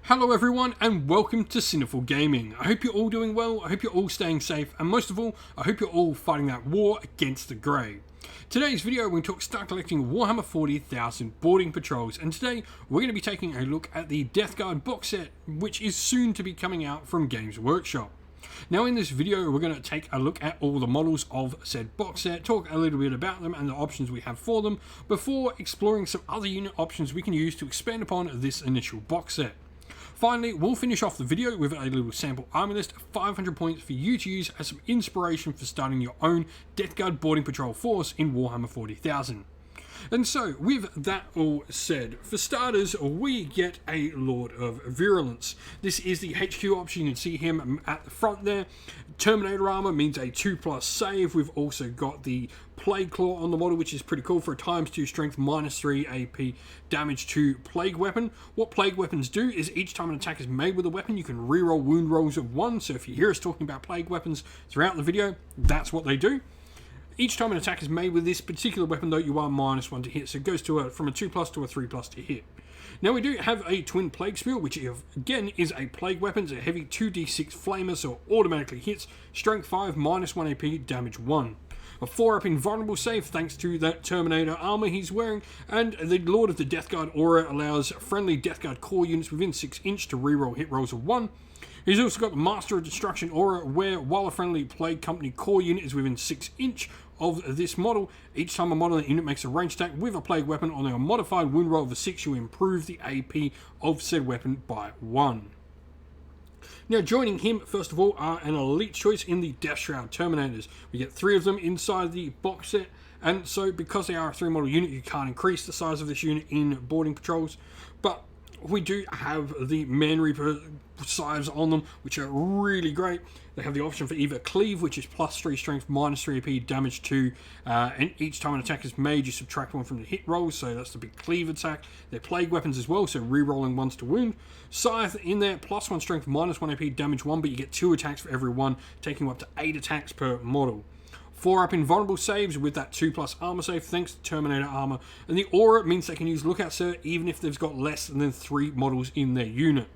Hello everyone and welcome to Sinful Gaming. I hope you're all doing well, I hope you're all staying safe, and most of all, I hope you're all fighting that war against the grey. Today's video we're going to start collecting Warhammer 40,000 boarding patrols, and today we're going to be taking a look at the Deathguard box set, which is soon to be coming out from Games Workshop. Now in this video we're going to take a look at all the models of said box set, talk a little bit about them and the options we have for them, before exploring some other unit options we can use to expand upon this initial box set. Finally, we'll finish off the video with a little sample army list of 500 points for you to use as some inspiration for starting your own Deathguard boarding patrol force in Warhammer 40,000. And so, with that all said, for starters, we get a Lord of Virulence. This is the HQ option. You can see him at the front there. Terminator armor means a 2+ save. We've also got the Plague Claw on the model, which is pretty cool for a ×2 strength, -3 AP damage to Plague Weapon. What Plague Weapons do is each time an attack is made with a weapon, you can reroll wound rolls of 1. So if you hear us talking about Plague Weapons throughout the video, that's what they do. Each time an attack is made with this particular weapon, though, you are -1 to hit, so it goes to from a 2+ to a 3+ to hit. Now we do have a Twin Plague Spear, which again is a Plague Weapon. It's a heavy 2d6 flamer, so it automatically hits. Strength 5, -1 AP, damage 1. A 4-up invulnerable save thanks to that Terminator armor he's wearing, and the Lord of the Deathguard aura allows friendly Deathguard core units within 6 inch to reroll hit rolls of 1. He's also got the Master of Destruction aura, where while a friendly Plague Company core unit is within 6 inch of this model, each time a model in the unit makes a ranged attack with a Plague Weapon on a modified wound roll of a 6, you improve the AP of said weapon by 1. Now joining him, first of all, are an elite choice in the Deathshroud Terminators. We get 3 of them inside the box set, and so because they are a 3-model unit, you can't increase the size of this unit in boarding patrols, but we do have the Man Reaper sides on them, which are really great. They have the option for either Cleave, which is +3 strength, -3 AP, damage 2, and each time an attack is made, you subtract 1 from the hit rolls, so that's the big Cleave attack. They're Plague Weapons as well, so re-rolling 1s to wound. Scythe in there, +1 strength, -1 AP, damage 1, but you get 2 attacks for every 1, taking you up to 8 attacks per model. 4-up invulnerable saves with that 2+ armor save thanks to Terminator armor, and the aura means they can use Lookout Sir even if they've got less than 3 models in their unit.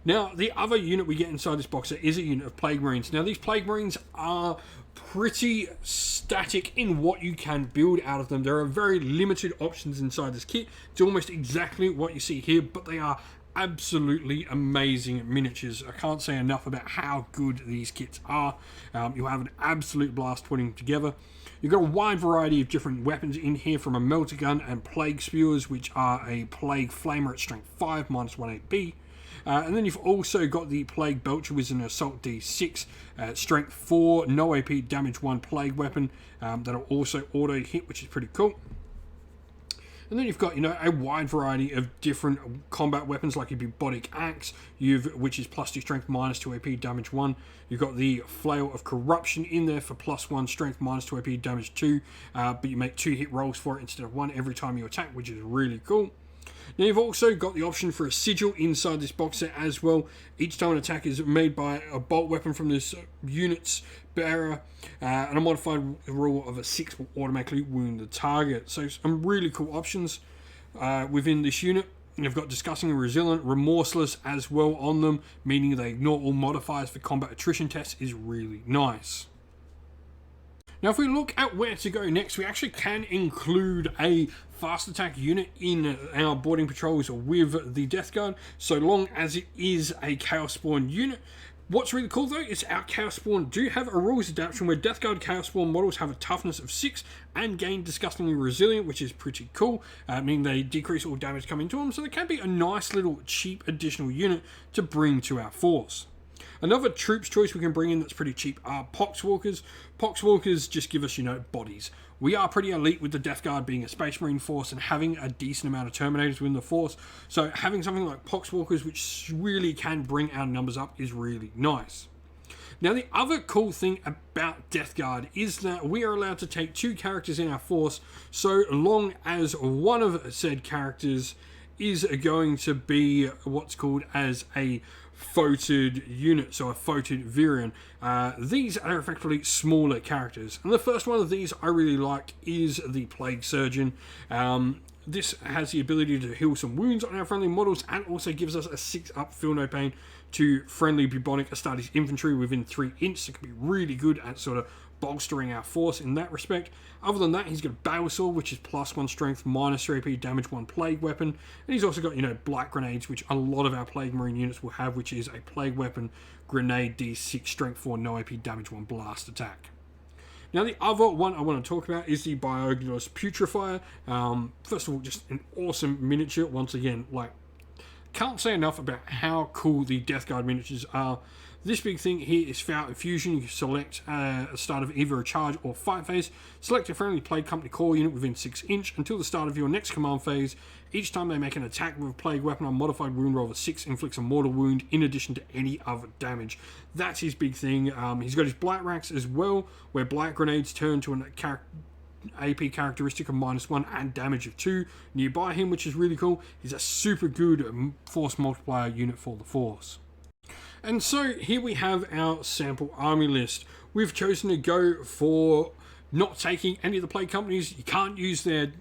Now, the other unit we get inside this box set is a unit of Plague Marines. Now, these Plague Marines are pretty static in what you can build out of them. There are very limited options inside this kit. It's almost exactly what you see here, but they are absolutely amazing miniatures. I can't say enough about how good these kits are. You'll have an absolute blast putting them together. You've got a wide variety of different weapons in here, from a melter gun and plague spewers, which are a plague flamer at strength 5, -1 AP. And then you've also got the Plague Belcher with an Assault D6, strength 4, no AP, damage 1 plague weapon. That'll also auto hit, which is pretty cool. And then you've got, a wide variety of different combat weapons, like your Bubotic Axe, which is +2 strength, -2 AP, damage 1. You've got the Flail of Corruption in there for +1 strength, -2 AP, damage 2. But you make 2 hit rolls for it instead of 1 every time you attack, which is really cool. Now you've also got the option for a sigil inside this box set as well. Each time an attack is made by a bolt weapon from this unit's bearer, and a modified roll of a 6 will automatically wound the target. So some really cool options within this unit. And you've got Disgusting and Resilient, Remorseless as well on them, meaning they ignore all modifiers for combat attrition tests, is really nice. Now if we look at where to go next, we actually can include a fast attack unit in our boarding patrols with the Deathguard, so long as it is a Chaos Spawn unit. What's really cool though is our Chaos Spawn do have a rules adaptation where Deathguard Chaos Spawn models have a toughness of 6 and gain Disgustingly Resilient, which is pretty cool, meaning they decrease all damage coming to them, so they can be a nice little cheap additional unit to bring to our force. Another troops choice we can bring in that's pretty cheap are Poxwalkers. Poxwalkers just give us, bodies. We are pretty elite with the Deathguard being a Space Marine force and having a decent amount of Terminators within the force. So having something like Poxwalkers, which really can bring our numbers up, is really nice. Now the other cool thing about Deathguard is that we are allowed to take 2 characters in our force, so long as one of said characters is going to be what's called as a photed unit, so a photed Virion. These are effectively smaller characters, and the first one of these I really like is the Plague Surgeon. this has the ability to heal some wounds on our friendly models and also gives us a 6-up feel no pain to friendly bubonic Astartes infantry within 3 inches. It can be really good at sort of bolstering our force in that respect. Other than that, he's got a battle sword, which is +1 strength, -3 AP, damage 1 plague weapon. And he's also got, blight grenades, which a lot of our plague marine units will have, which is a plague weapon, grenade, D6, strength 4, no AP, damage 1 blast attack. Now, the other one I want to talk about is the Biognus Putrefier. First of all, just an awesome miniature. Once again, can't say enough about how cool the Deathguard miniatures are. This big thing here is Foul Infusion. You can select a start of either a charge or fight phase. Select a friendly Plague Company core unit within 6 inches until the start of your next command phase. Each time they make an attack with a plague weapon on modified wound roll of 6, inflicts a mortal wound in addition to any other damage. That's his big thing. He's got his Blight Racks as well, where Blight Grenades turn to an AP characteristic of -1 and damage of 2 nearby him, which is really cool. He's a super good force multiplier unit for the force. And so here we have our sample army list. We've chosen to go for not taking any of the plague companies. You can't use their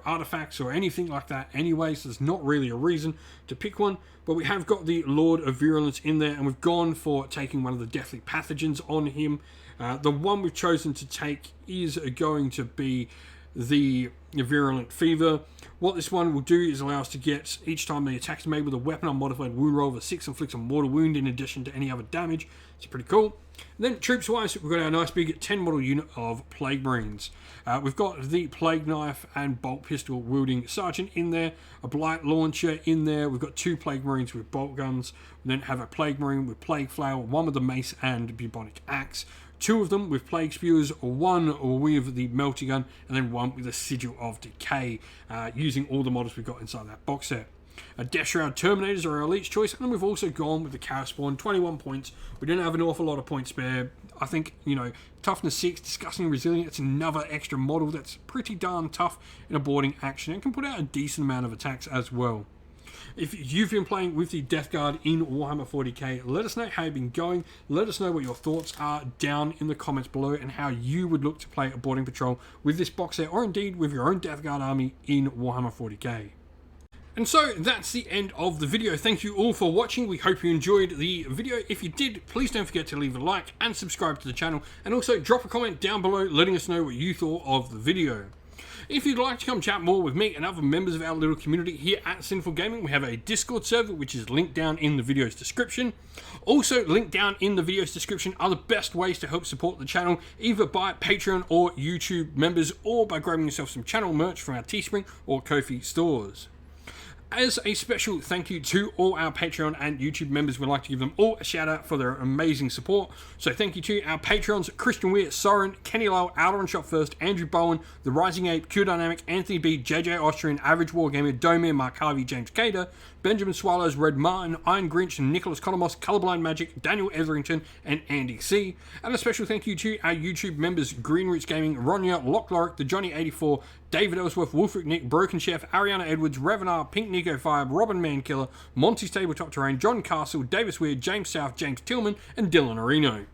artifacts or anything like that anyway, so there's not really a reason to pick one. But we have got the Lord of Virulence in there, and we've gone for taking one of the deathly pathogens on him. The one we've chosen to take is going to be the Virulent Fever. What this one will do is allow us to get, each time the attack is made with a weapon on modified wound roll of a 6, inflicts a mortal wound in addition to any other damage. It's pretty cool. And then troops wise, we've got our nice big 10 model unit of Plague Marines. We've got the Plague Knife and Bolt Pistol wielding Sergeant in there, a Blight Launcher in there. We've got 2 Plague Marines with bolt guns. We then have a Plague Marine with Plague Flower, one with the Mace and Bubonic Axe. 2 of them with Plague Spewers, 1 with the Melty Gun, and then 1 with a Sigil of Decay, using all the models we've got inside that box set. Deathshroud Terminators are our elite choice, and then we've also gone with the Caraspawn, 21 points. We don't have an awful lot of points spare. I think, toughness 6, disgusting resilient, it's another extra model that's pretty darn tough in a boarding action and can put out a decent amount of attacks as well. If you've been playing with the Deathguard in Warhammer 40k, let us know how you've been going. Let us know what your thoughts are down in the comments below and how you would look to play a boarding patrol with this box set, or indeed with your own Deathguard army in Warhammer 40k. And so that's the end of the video. Thank you all for watching. We hope you enjoyed the video. If you did, please don't forget to leave a like and subscribe to the channel, and also drop a comment down below letting us know what you thought of the video. If you'd like to come chat more with me and other members of our little community here at Sinful Gaming, we have a Discord server which is linked down in the video's description. Also linked down in the video's description are the best ways to help support the channel, either by Patreon or YouTube members, or by grabbing yourself some channel merch from our Teespring or Ko-fi stores. As a special thank you to all our Patreon and YouTube members, we'd like to give them all a shout out for their amazing support. So thank you to our Patrons: Christian Weir, Soren, Kenny Lowell, Alderon Shot First, Andrew Bowen, The Rising Ape, Q Dynamic, Anthony B, JJ Austrian, Average Wargamer, Domir, Mark Harvey, James Cader, Benjamin Swallows, Red Martin, Iron Grinch, Nicholas Conomos, Colorblind Magic, Daniel Etherington, and Andy C. And a special thank you to our YouTube members: Green Roots Gaming, Ronya, Lockloric, The Johnny84, David Ellsworth, Wolfric Nick, Broken Chef, Ariana Edwards, Revenar, Pink Nico Fire, Robin Mankiller, Monty's Tabletop Terrain, John Castle, Davis Weird, James South, James Tillman, and Dylan Areno.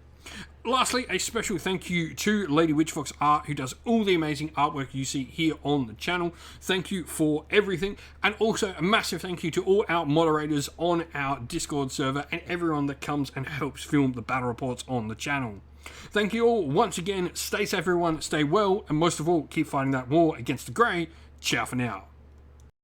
Lastly, a special thank you to Lady Witchfox Art, who does all the amazing artwork you see here on the channel. Thank you for everything. And also a massive thank you to all our moderators on our Discord server and everyone that comes and helps film the battle reports on the channel. Thank you all once again. Stay safe, everyone. Stay well. And most of all, keep fighting that war against the Grey. Ciao for now.